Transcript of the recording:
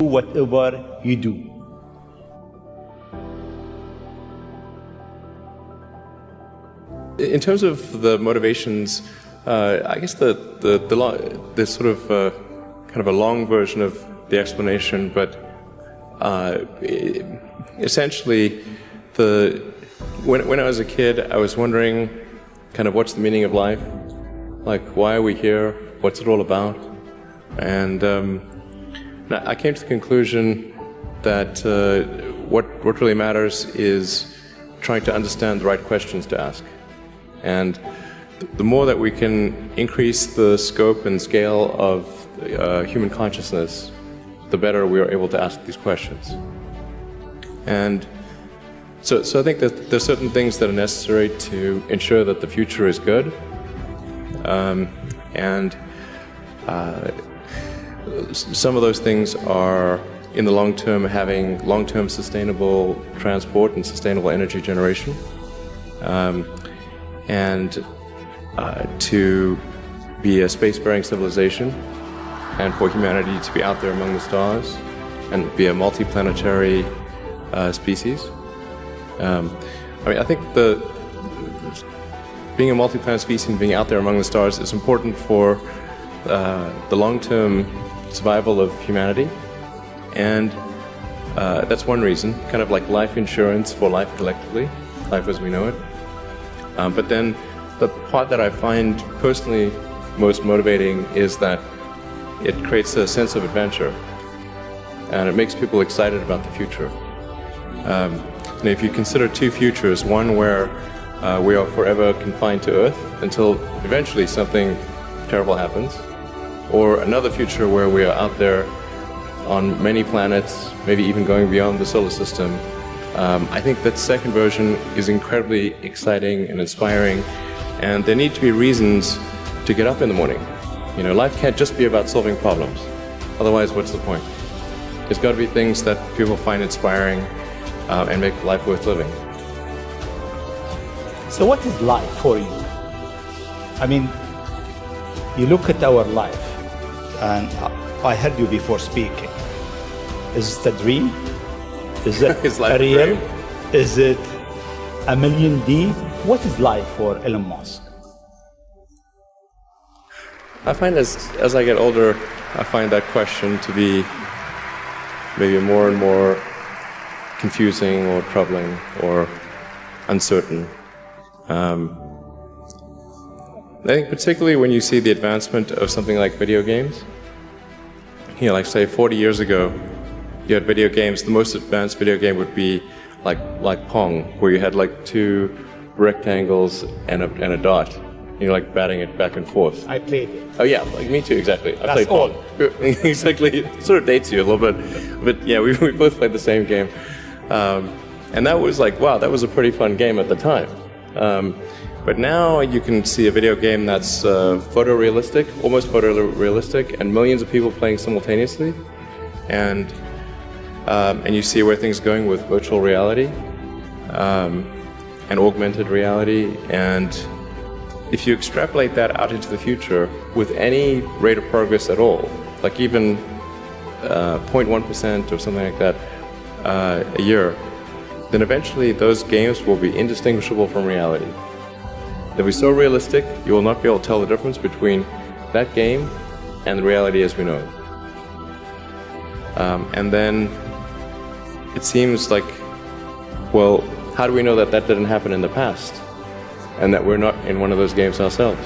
whatever you do. In terms of the motivations, I guess the sort of kind of a long version of the explanation, but essentially, when I was a kid, I was wondering kind of what's the meaning of life, like why are we here, what's it all about, and I came to the conclusion that what really matters is trying to understand the right questions to ask. And the more that we can increase the scope and scale of human consciousness, the better we are able to ask these questions. And so I think that there's certain things that are necessary to ensure that the future is good. And some of those things are, in the long term, having long-term sustainable transport and sustainable energy generation. And to be a spacefaring civilization, and for humanity to be out there among the stars and be a multi-planetary species. I think being a multi-planet species and being out there among the stars is important for the long-term survival of humanity, and that's one reason, kind of like life insurance for life collectively, life as we know it. But then the part that I find personally most motivating is that it creates a sense of adventure, and it makes people excited about the future. And if you consider two futures, one where we are forever confined to Earth until eventually something terrible happens, or another future where we are out there on many planets, maybe even going beyond the solar system, I think that second version is incredibly exciting and inspiring, and there need to be reasons to get up in the morning. You know, life can't just be about solving problems. Otherwise, what's the point? There's got to be things that people find inspiring and make life worth living. So what is life for you? I mean, you look at our life, and I heard you before speaking. Is it a dream? Is it real? Is it a million D? What is life for Elon Musk? I find as I get older, I find that question to be maybe more and more confusing or troubling or uncertain. I think particularly when you see the advancement of something like video games. You know, like say 40 years ago, you had video games. The most advanced video game would be like Pong, where you had like two rectangles and a dot. You're like batting it back and forth. I played it. Oh yeah, like me too, exactly. I played all. Pong. Exactly. It sort of dates you a little bit, but yeah, we both played the same game, and that was like, wow, that was a pretty fun game at the time. But now you can see a video game that's photorealistic, almost photorealistic, and millions of people playing simultaneously, and you see where things are going with virtual reality and augmented reality. And if you extrapolate that out into the future with any rate of progress at all, like even 0.1% or something like that a year, then eventually those games will be indistinguishable from reality. They'll be so realistic, you will not be able to tell the difference between that game and the reality as we know it. And then it seems like, well, how do we know that that didn't happen in the past and that we're not in one of those games ourselves?